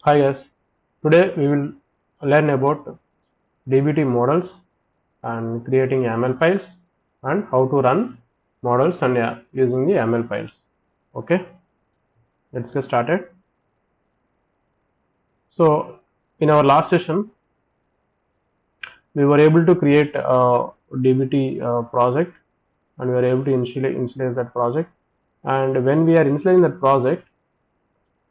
Hi guys, today we will learn about DBT models and creating ML files and how to run models and using the ML files. Okay, let's get started. So in our last session, we were able to create a DBT project and we were able to initialize that project. And when we are initializing that project,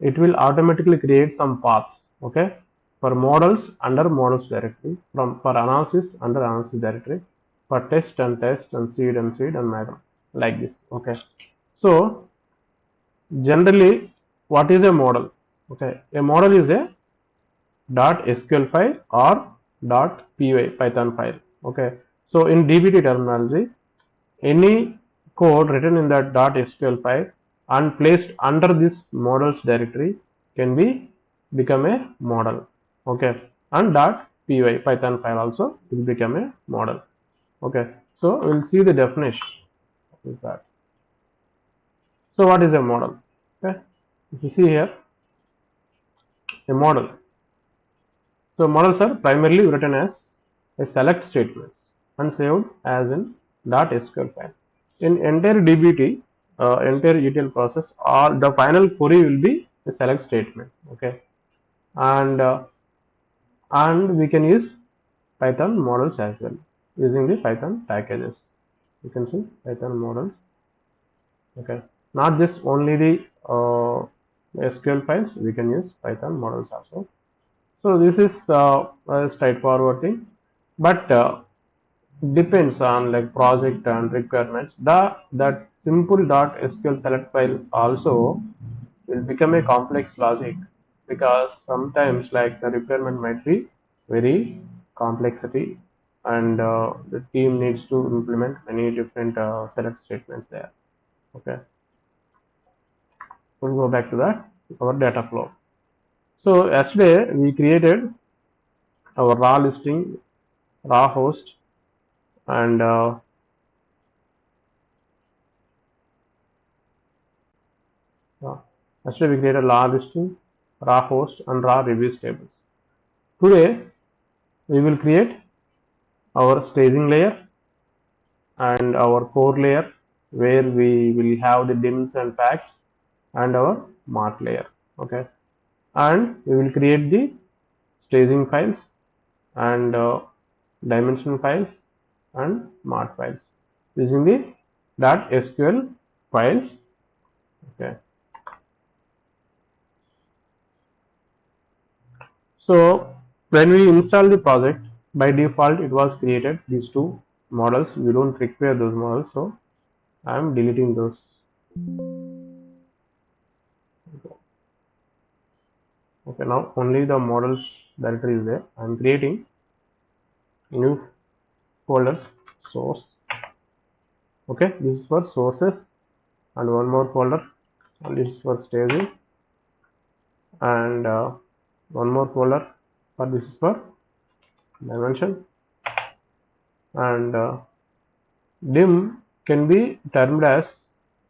it will automatically create some paths. Okay, for models under models directory, for analysis under analysis directory, for test and seed and madam, like this. Okay, so generally what is a model? Okay, a model is a .sql file or .py python file. Okay, so in DBT terminology, any code written in that .sql file and placed under this models directory can be become a model. Okay, and .py python file also will become a model. Okay, so we'll see the definition. What is that? So what is a model? Okay, if you see here, a model. So models are primarily written as a select statements and saved as in .sql file. In entire DBT, entire ETL process, all the final query will be a select statement. Okay, and we can use Python models as well using the Python packages. You can see Python models. Okay, not just only the SQL files, we can use Python models also. So this is a straightforward thing, but depends on like project and requirements. That simple .sql select file also will become a complex logic, because sometimes like the requirement might be very complexity, and the team needs to implement many different select statements there. Okay, we'll go back to that, our data flow. So yesterday we created our raw listing, raw host, and yesterday we created raw listing, raw host, and raw reviews tables. Today we will create our staging layer and our core layer, where we will have the dims and packs, and our mark layer. Okay, and we will create the staging files and dimension files and mark files using the .sql files. Okay, so when we install the project, by default it was created these two models. We don't require those models, so I am deleting those. Okay, now only the models directory is there. I am creating new folders, source. Okay, this is for sources, and one more folder, and this is for staging, and one more folder for this is for dimension, and dim can be termed as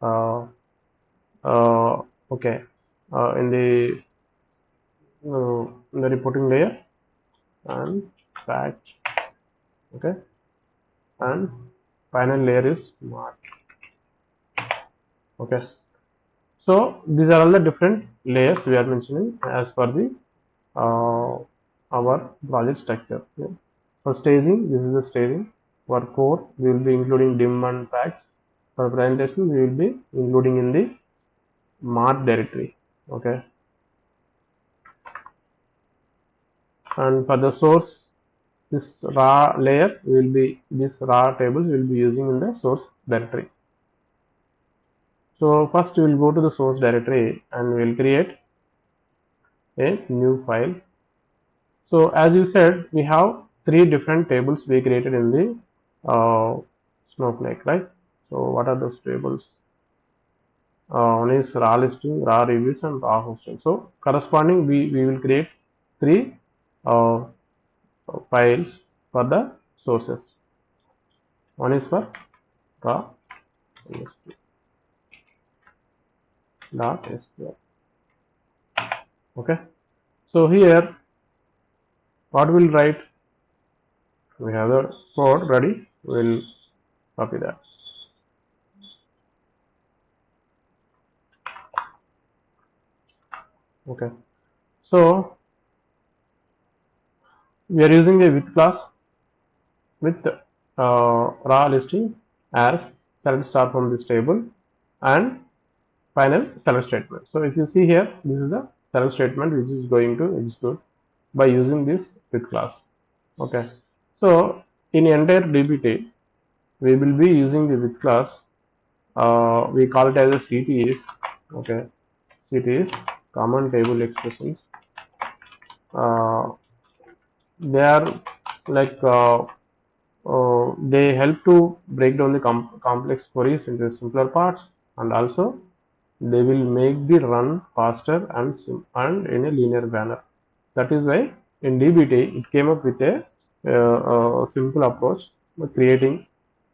uh, okay, in the reporting layer, and patch. Okay, and final layer is mark. Okay, so these are all the different layers we are mentioning as per the our project structure. Yeah. For staging, this is the staging. For core, we will be including dim and packs. For presentation, we will be including in the mark directory. Okay, and for the source, this raw layer will be, this raw tables will be using in the source directory. So first we will go to the source directory and we will create a new file. So as you said, we have three different tables we created in the Snowflake, right? So what are those tables? One is raw listing, raw reviews, and raw hosting. So corresponding, we will create three uh, files for the sources. One is for raw .sql. Okay. So here, what we'll write, we have the code ready, we'll copy that. Okay, so we are using a with class with raw listing as select star from this table and final select statement. So if you see here, this is the select statement which is going to execute by using this with class. Okay, so in entire DBT we will be using the with class. We call it as a CTs. Okay, CTs common table expressions. They are like they help to break down the complex queries into simpler parts, and also they will make the run faster and in a linear manner. That is why in DBT it came up with a simple approach creating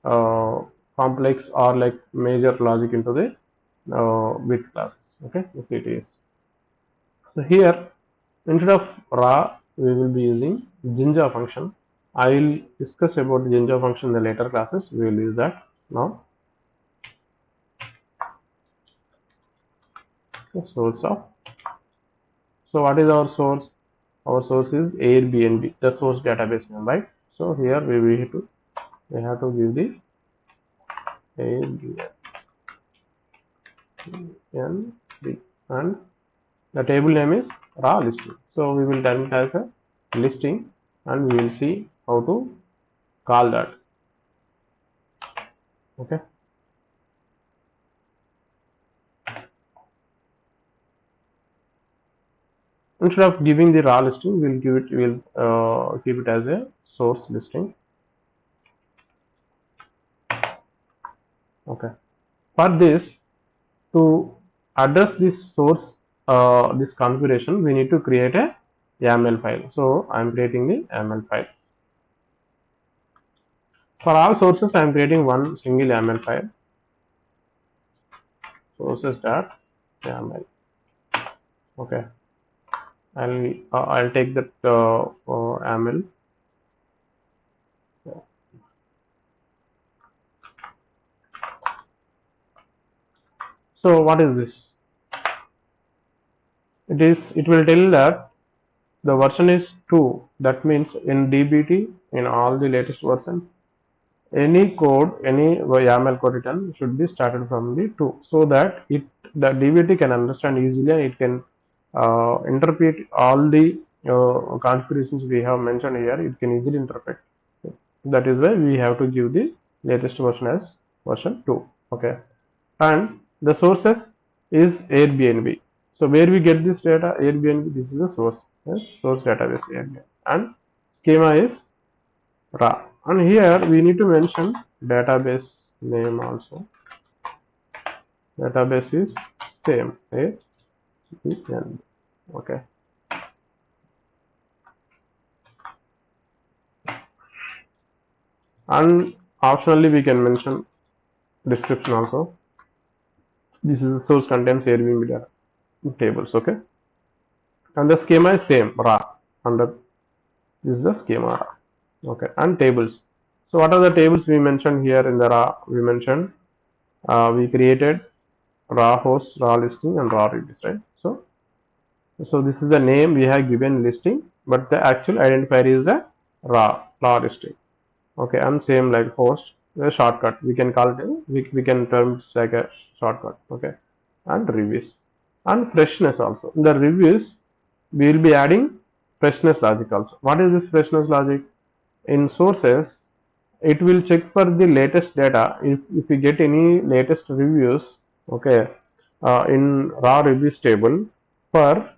uh, complex or like major logic into the with classes. Okay, yes it is. So here instead of raw we will be using Jinja function. I will discuss about the Jinja function in the later classes. We will use that now. The source of, so what is our source? Our source is Airbnb, the source database name, right? So here we have to give the Airbnb and the table name is raw listing. So we will turn it as a listing and we will see how to call that. Okay. Instead of giving the raw listing, we'll keep it as a source listing. Okay. For this, to address this source, this configuration, we need to create a YAML file. So I am creating the YAML file. For all sources, I am creating one single YAML file. Sources.yaml. Okay. I'll take that YAML. So what is this? It will tell that the version is 2. That means in DBT, in all the latest versions, any code, any YAML code written should be started from the 2, so that the DBT can understand easily and it can interpret all the configurations we have mentioned here. It can easily interpret. That is why we have to give the latest version as version 2. Okay, and the sources is Airbnb. So where we get this data? Airbnb. This is the source. Yes, source database Airbnb, and schema is raw. And here we need to mention database name also. Database is same. Okay. And optionally we can mention description also. This is the source contains Airbnb data tables. Okay. And the schema is same raw. Under this is the schema raw. Okay. And tables. So what are the tables we mentioned here in the raw? We mentioned we created raw host, raw listing, and raw reviews, right? So this is the name we have given listing, but the actual identifier is the raw listing. Okay, and same like host, the shortcut we can call it. We can term it like a shortcut. Okay, and reviews and freshness also. In the reviews, we will be adding freshness logic also. What is this freshness logic? In sources, it will check for the latest data. If we get any latest reviews, okay, in raw reviews table for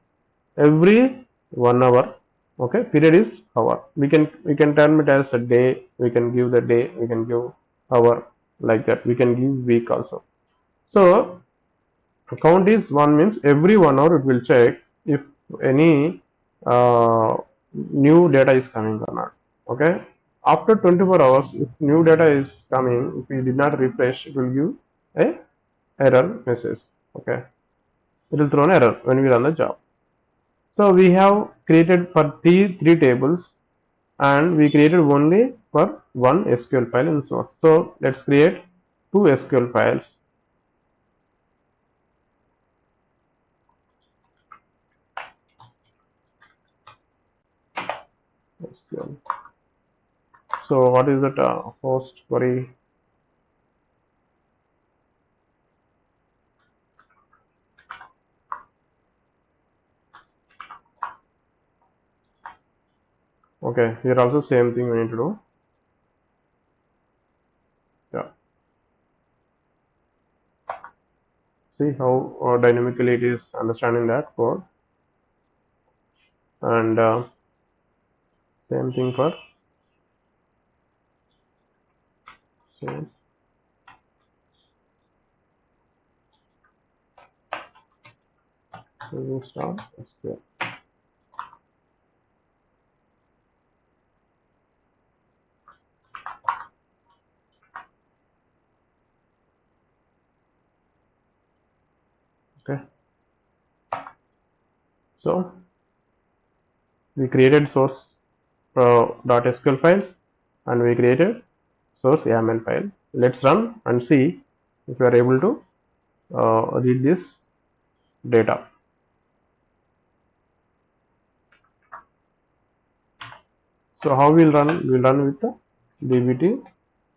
every 1 hour, okay, period is hour. We can term it as a day. We can give the day. We can give hour, like that. We can give week also. So count is 1 means every 1 hour it will check if any new data is coming or not. Okay. After 24 hours, if new data is coming, if we did not refresh, it will give a error message. Okay. It will throw an error when we run the job. So we have created for three tables, and we created only for one SQL file in source. So let's create two SQL files. SQL. So what is that host query? Okay, here also same thing we need to do. Yeah. See how dynamically it is understanding that code, and same thing for same star SQL. Okay, so we created source .sql files, and we created source YAML file. Let's run and see if we are able to read this data. So how we'll run? We'll run with the DBT.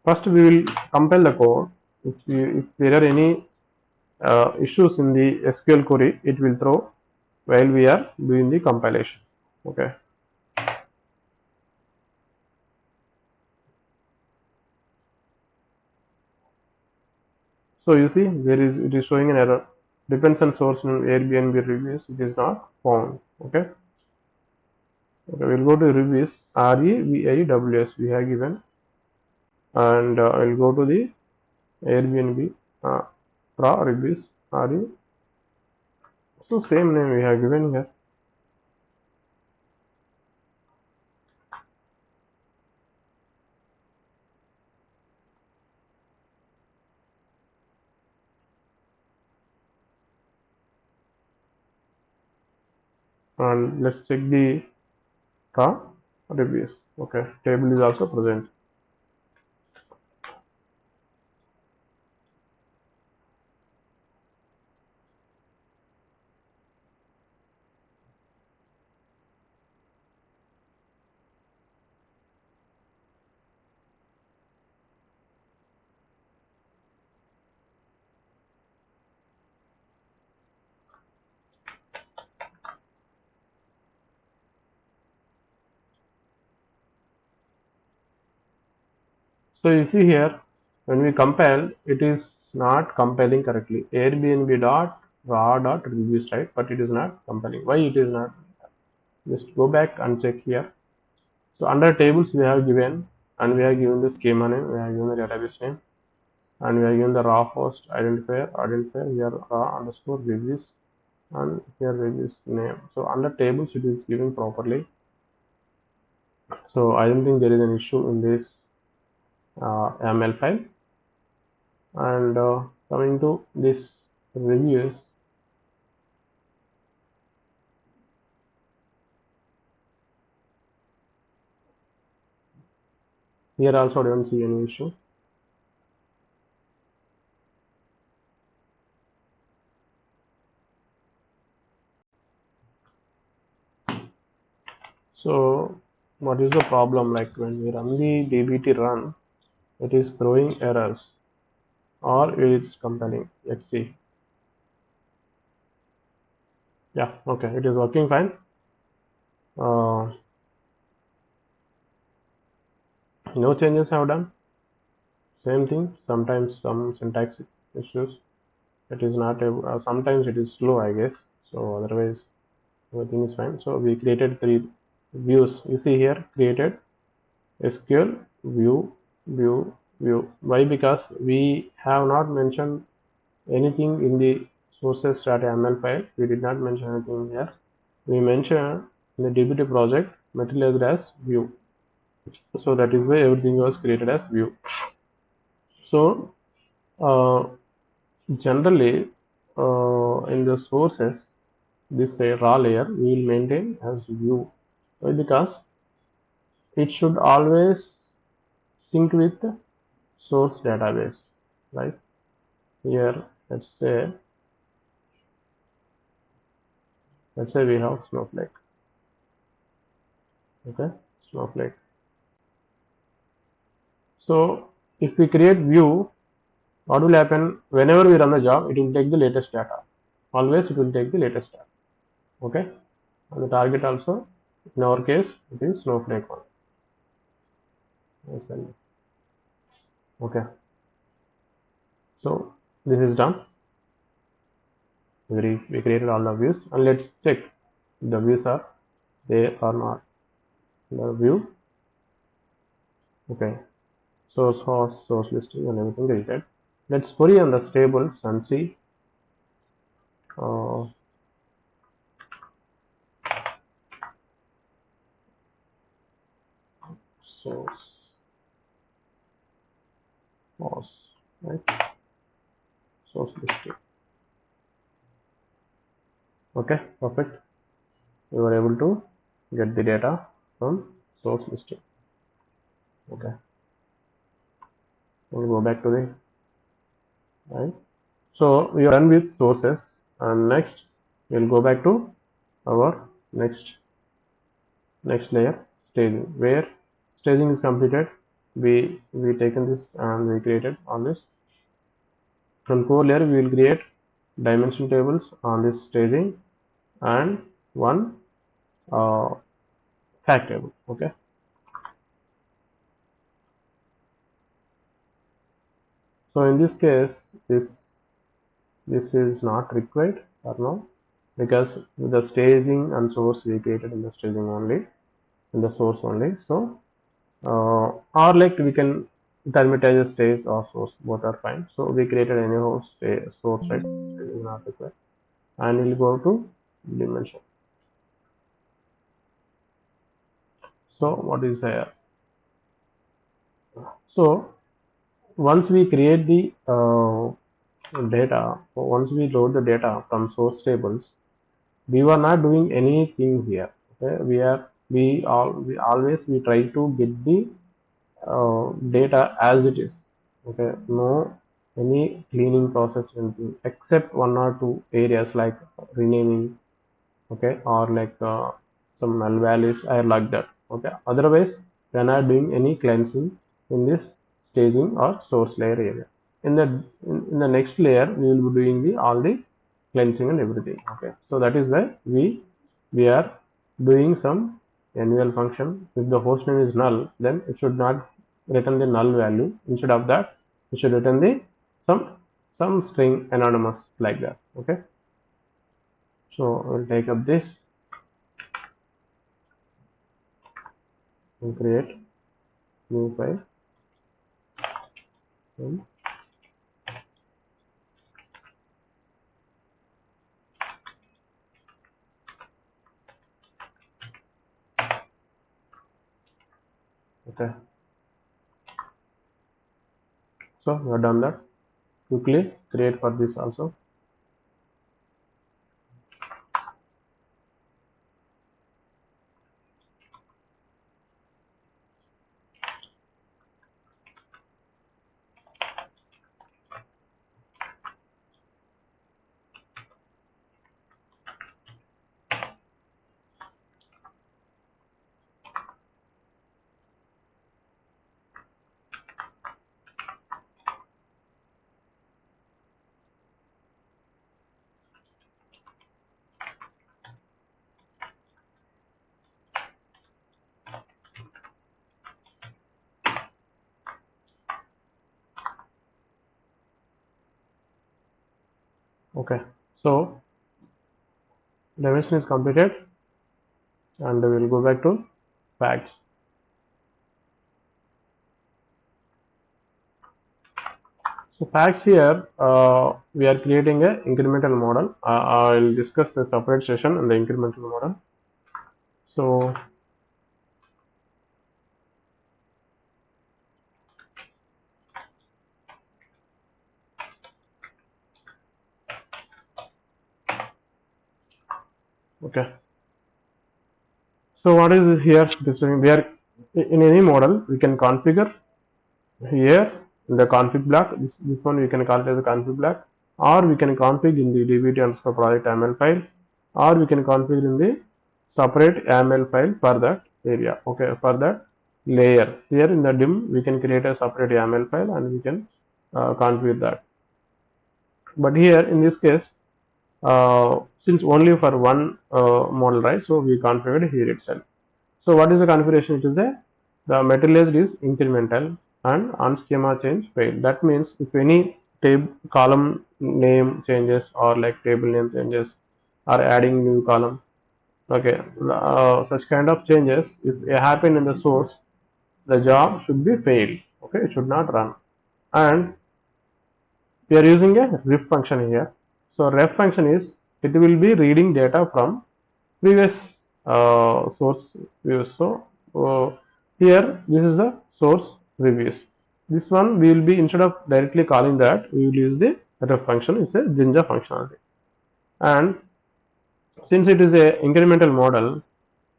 First, we will compile the code. If there are any issues in the SQL query, it will throw while we are doing the compilation. Okay. So you see, it is showing an error. Depends on source in Airbnb reviews. It is not found. Okay. Okay, we'll go to reviews. REVIWS we have given, and I'll go to the Airbnb raw reviews. RE. So same name we have given here. And let's check the raw reviews. Okay, table is also present. So you see here, when we compile, it is not compiling correctly. Airbnb dot raw dot reviews, right? But it is not compiling. Why it is not? Just go back and check here. So under tables we have given, and we have given the schema name, we have given the database name, and we have given the raw host identifier here raw underscore reviews, and here reviews name. So under tables it is given properly. So I don't think there is an issue in this YAML file. And coming to this reviews, here also I don't see any issue. So what is the problem? Like when we run the DBT run, it is throwing errors or it's compiling. Let's see. Yeah, okay, it is working fine. No changes have done. Same thing. Sometimes some syntax issues. It is not able, sometimes it is slow, I guess. So otherwise everything is fine. So we created three views. You see here, created SQL view. Why? Because we have not mentioned anything in the sources.yaml file. We did not mention anything here. We mentioned in the DBT project materialized as view. So that is why everything was created as view. So generally in the sources this raw layer we will maintain as view. Why? Because it should always sync with the source database, right? Here let's say we have Snowflake. Okay, Snowflake. So if we create view, what will happen? Whenever we run the job, it will take the latest data. Always it will take the latest data. Okay, and the target also, in our case, it is Snowflake one. Okay, so this is done. We created all the views, and let's check if the views are there or not. The view. Okay, source host, source listing, and everything created. Let's query on the tables and see source host, right? Source listing. Okay, perfect. We were able to get the data from source listing. Okay, we'll go back to the right. So we are done with sources, and next we'll go back to our next layer, staging. Where staging is completed, we taken this and we created all this. From core layer we will create dimension tables on this staging and one fact table. Okay, so in this case this is not required or no, because the staging and source we created in the staging only, in the source only. So or like we can terminate as a stage or source, both are fine. So we created anyhow source, right? Staging is not required, and we'll go to dimension. So what is here? So once we create the data, once we load the data from source tables, we were not doing anything here. Okay, we always we try to get the data as it is. Okay, no any cleaning process, anything except one or two areas like renaming. Okay, or like some null values are like that. Okay, otherwise we are not doing any cleansing in this staging or source layer area. In the next layer we will be doing the all the cleansing and everything. Okay, so that is why we are doing some annual function. If the host name is null, then it should not return the null value. Instead of that, it should return the some string anonymous like that. Okay, so we'll take up this and create new file. Okay, so we have done that. Quickly create for this also. Okay, so dimension is completed, and we will go back to facts. So facts here, we are creating a incremental model. I will discuss a separate session on the incremental model. So Okay. So what is here? We are in any model we can configure here in the config block. This one we can call it as a config block, or we can config in the dbt underscore project YAML file, or we can configure in the separate YAML file for that area. Okay, for that layer. Here in the dim we can create a separate YAML file and we can configure that. But here in this case, since only for one model, right? So we configured here itself. So what is the configuration? It is the materialized is incremental and on schema change failed. That means if any table column name changes or like table name changes or adding new column, okay, such kind of changes if it happen in the source, the job should be failed. Okay, it should not run. And we are using a ref function here. So ref function is, it will be reading data from previous source views. So here this is the source reviews. This one we will be, instead of directly calling that, we will use the ref function. It's a Jinja functionality. And since it is a incremental model,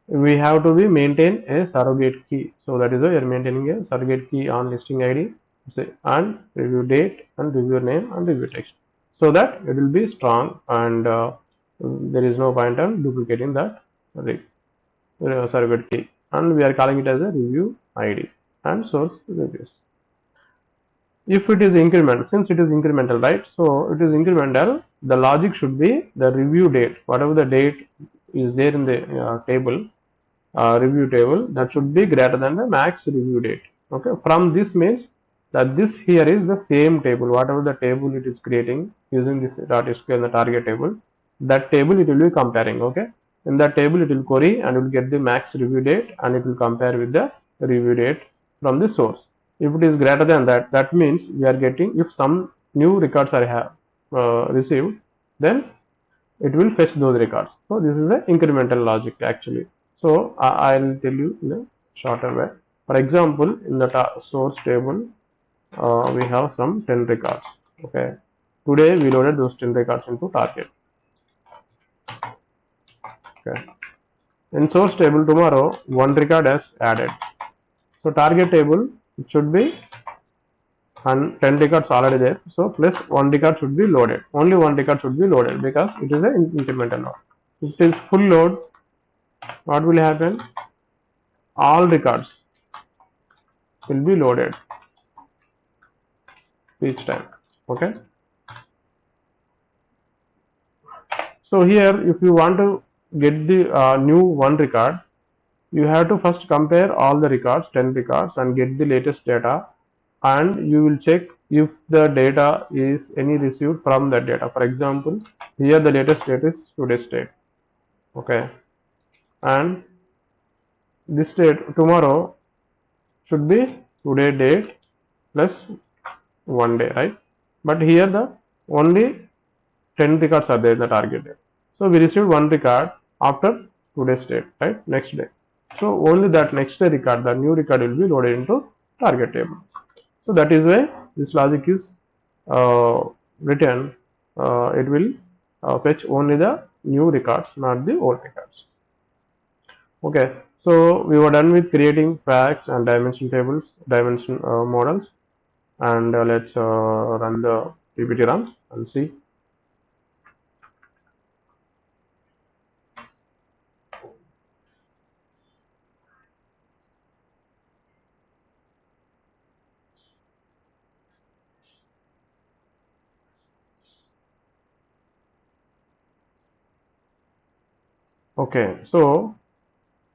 we have to be maintain a surrogate key. So that is why we are maintaining a surrogate key on listing ID, say, and review date and review name and review text, so that it will be strong and there is no point on duplicating that surrogate key. And we are calling it as a review ID and source reviews. If it is increment, since it is incremental, right? So it is incremental, the logic should be the review date, whatever the date is there in the table, review table, that should be greater than the max review date. Okay, from this means that this here is the same table, whatever the table it is creating using this .sql and the target table, that table it will be comparing. Okay, in that table it will query and it will get the max review date and it will compare with the review date from the source. If it is greater than that, that means we are getting, if some new records are received, then it will fetch those records. So this is a incremental logic actually. So I will tell you in a shorter way. For example, in the source table, we have some 10 records. Okay, today we loaded those 10 records into target. Okay, in source table tomorrow one record has added. So target table, it should be, and 10 records already there. So plus one record should be loaded. Only one record should be loaded because it is an incremental node. If it is full load, what will happen? All records will be loaded each time. Okay, so here if you want to get the new one record, you have to first compare all the records, 10 records, and get the latest data, and you will check if the data is any received from that data. For example, here the latest date is today's date. Okay, and this date tomorrow should be today date plus one day, right? But here the only 10 records are there in the target date. So we received one record after today's date, right? Next day. So only that next day record, the new record will be loaded into target table. So that is why this logic is written. It will fetch only the new records, not the old records. Okay, so we were done with creating facts and dimension tables, dimension models, and let's run the DBT run and see. Okay, so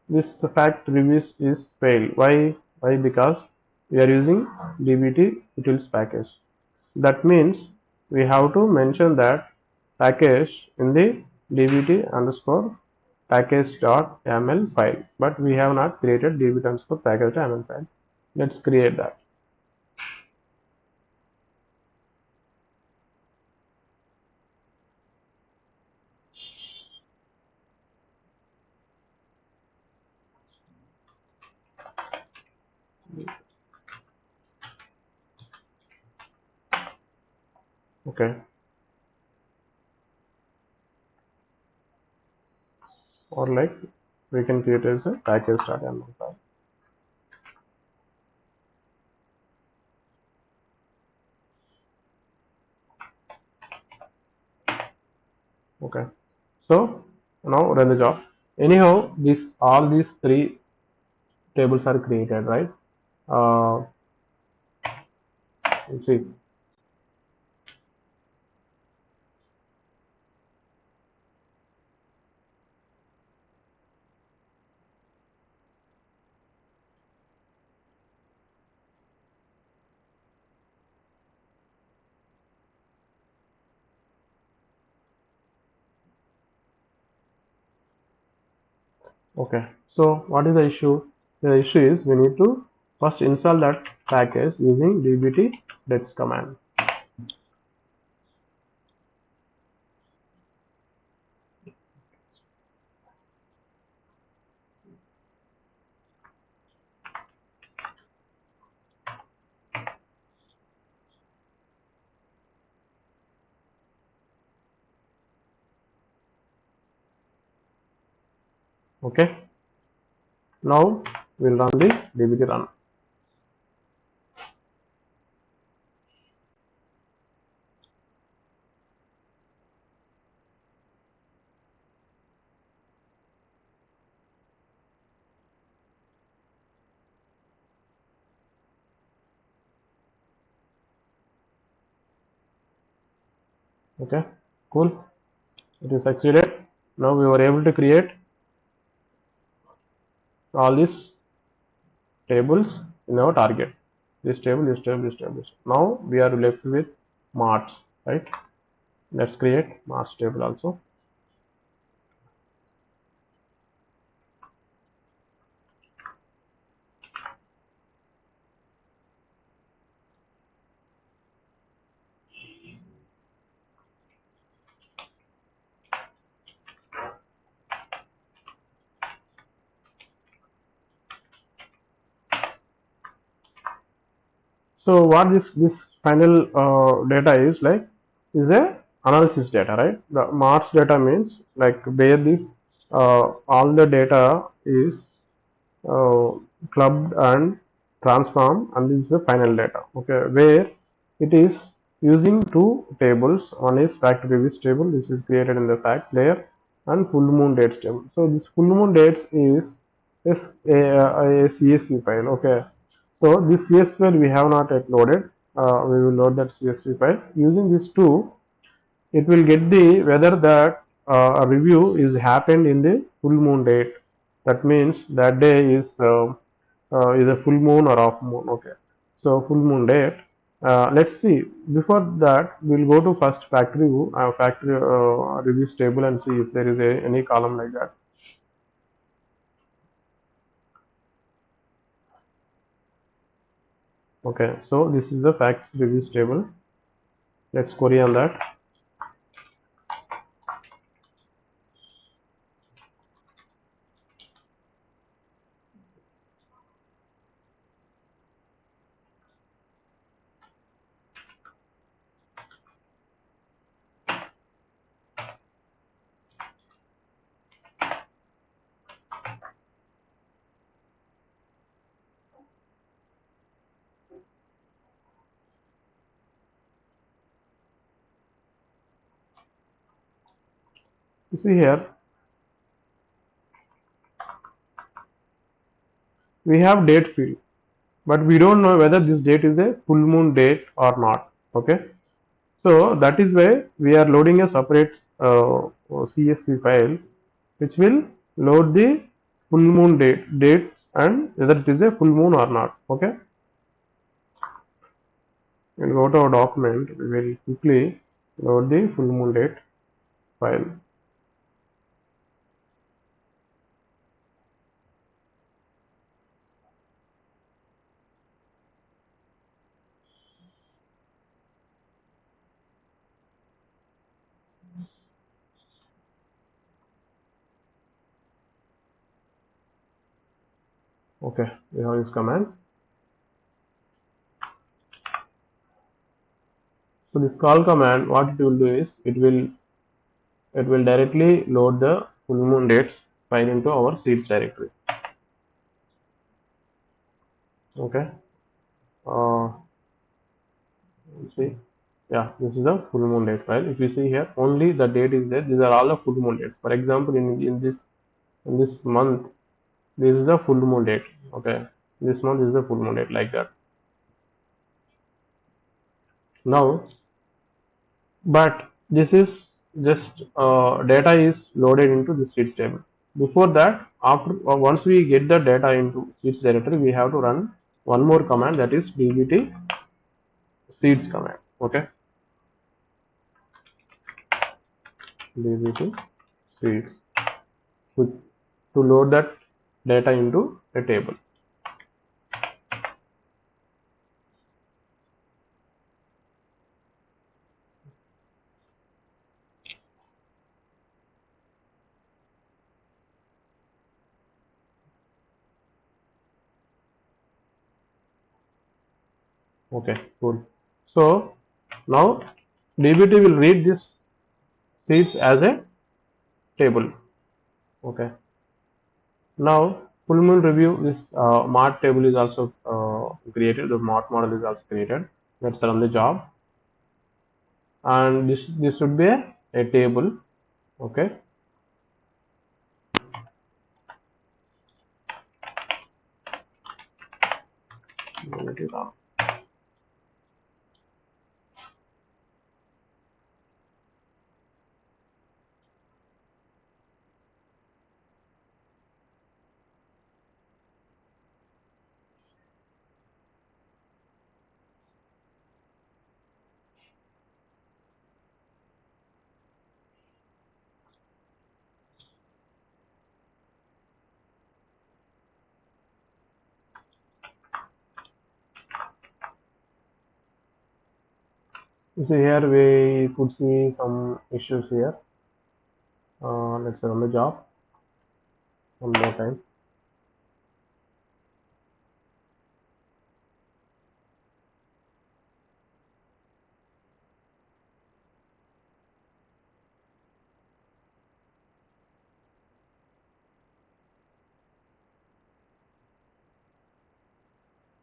this fact reviews is fail. Why? Because we are using DBT utils package. That means we have to mention that package in the dbt underscore package.yaml file, but we have not created dbt underscore package.yaml file. Let's create that. Okay, like we can create as a package.yaml file. Okay, so now run the job. Anyhow, all these three tables are created, right? Let's see. Okay, so what is the issue? The issue is we need to first install that package using dbt dex command. Okay, now we'll run the dbt run. Okay, cool. It is succeeded. Now we were able to create all these tables in our target. This table, this table, this table. Now we are left with marks, right? Let's create marks table also. So what this final data is like is a analysis data, right? The marks data means like where this all the data is uh, clubbed and transformed, and this is the final data. Okay, where it is using two tables. One is fact previous table. This is created in the fact layer, and full moon dates table. So this full moon dates is a CSV file. Okay, so this CSV file we have not yet loaded. We will load that CSV file using these two. It will get the whether that a review is happened in the full moon date. That means that day is a full moon or off moon. Okay, so full moon date. Let's see. Before that, we'll go to first factory reviews table and see if there is any column like that. Okay, so this is the facts reviews table. Let's query on that. You see here, we have date field, but we don't know whether this date is a full moon date or not. Okay, so that is why we are loading a separate CSV file which will load the full moon date and whether it is a full moon or not. Okay, we'll go to our document. We will quickly load the full moon date file. Okay, we have this command. So this call command, what it will do is it will directly load the full moon dates file into our seeds directory. Okay. Uh, see, yeah, this is the full moon date file. If you see here, only the date is there. These are all the full moon dates. For example, in this month, this is the full moon date. Okay, this month is the full moon date, like that. Now, but this is just data is loaded into the seeds table. Before that, after once we get the data into seeds directory, we have to run one more command, that is dbt seeds command. Okay, dbt seeds to load that data into a table. Okay, cool. So now dbt will read this seeds as a table. Okay. Now full moon review, this mart table is also created. The mart model is also created. Let's run the job, and this should be a table. Okay. Let it run. You see here we could see some issues here. Let's run the job one more time.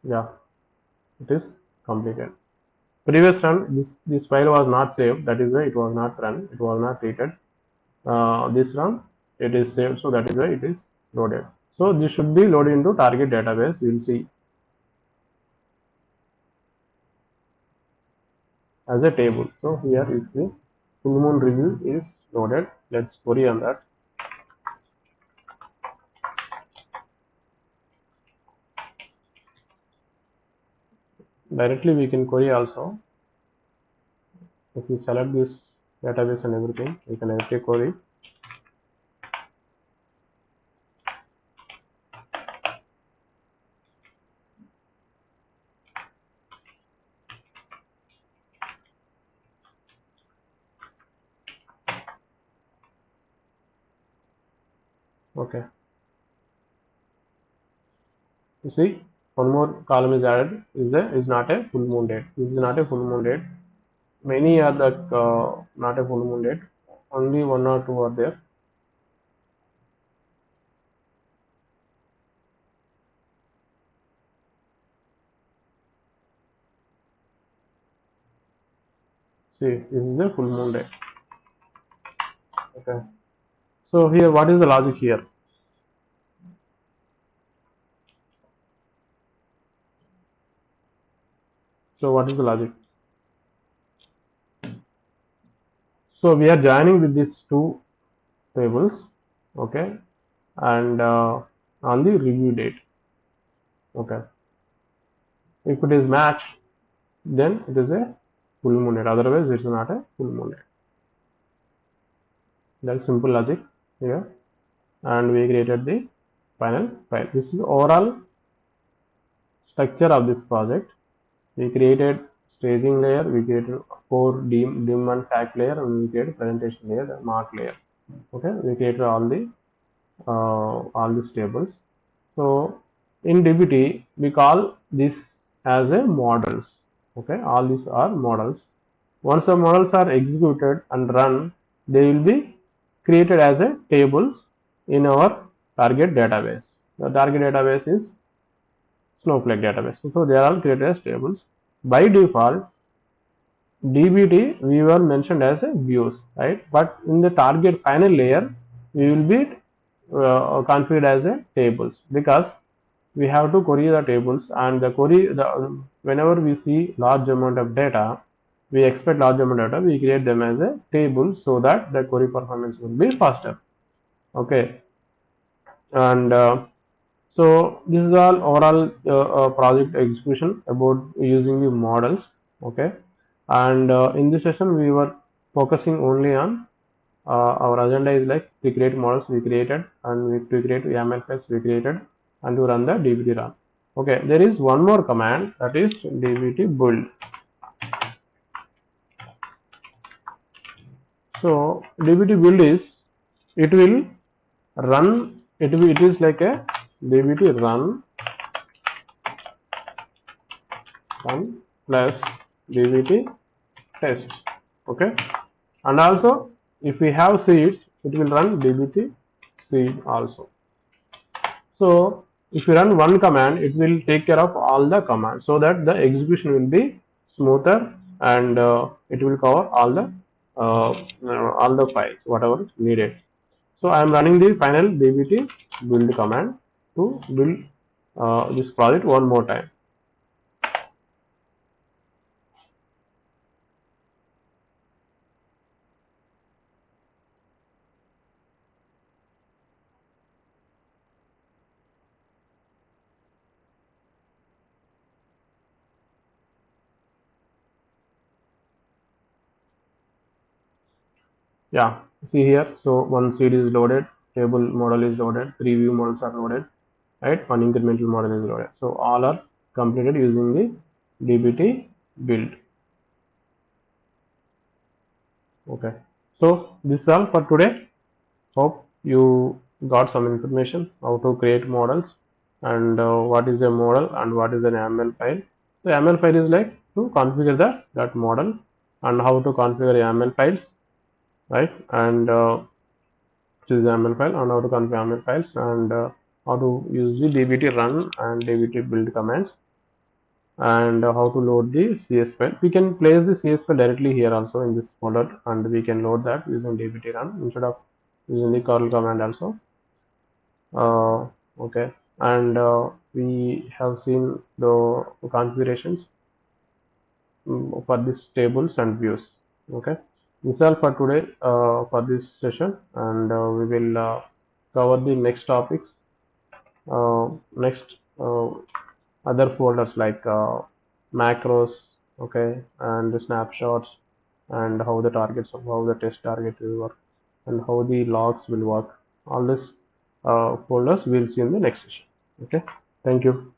Yeah, it is completed. Previous run, this file was not saved, that is why it was not run, it was not treated. This run, it is saved, so that is why it is loaded. So this should be loaded into target database. We will see as a table. So here is the full moon review is loaded. Let's query on that. Directly we can query also. If we select this database and everything, we can directly query. Okay. You see, one more column is added. Is not a full moon date. This is not a full moon date. Many are the not a full moon date. Only one or two are there. See, this is the full moon date. Okay. So here, what is the logic here? So what is the logic? So we are joining with these two tables, okay, and on the review date. Okay. If it is matched, then it is a full moon date. Otherwise, it is not a full moon date. That's simple logic here, and we created the final file. This is overall structure of this project. We created staging layer, we created core dim and fact layer, and we created presentation layer, the mark layer. Okay, we created all these tables. So in DBT we call this as a models. Okay, all these are models. Once the models are executed and run, they will be created as a tables, in our target database. The target database is Snowflake database. So they are all created as tables. By default, DBT we were mentioned as a views, right? But in the target final layer, we will be configured as a tables, because we have to query the tables, and whenever we see large amount of data, we expect large amount of data, we create them as a table so that the query performance will be faster. Okay, and so this is all overall project execution about using the models. Okay, and in this session we were focusing only on our agenda is like to create models we created, and to create YAML files we created, and to run the dbt run. Okay, there is one more command, that is dbt build. So dbt build is, it will run, it is like a dbt run plus dbt test. Okay, and also if we have seeds, it will run dbt seed also. So if you run one command, it will take care of all the commands, so that the execution will be smoother, and it will cover all the files whatever is needed. So I am running the final dbt build command to build this project one more time. Yeah, see here. So one seed is loaded, table model is loaded, 3 view models are loaded, right? One incremental model is loaded. So all are completed using the dbt build. Okay, so this is all for today. Hope you got some information how to create models, and what is a model and what is an YAML file. The YAML file is like to configure that model, and how to configure YAML files, right? And which is YAML file, and how to configure YAML files, and how to use the dbt run and dbt build commands, and how to load the CS file. We can place the CS file directly here also in this folder, and we can load that using dbt run instead of using the curl command also. Okay, and we have seen the configurations for these tables and views. Okay, this is all for today for this session, and we will cover the next topics next other folders like macros, okay, and the snapshots, and how the targets, how the test target will work, and how the logs will work. All this folders we'll see in the next session. Okay, thank you.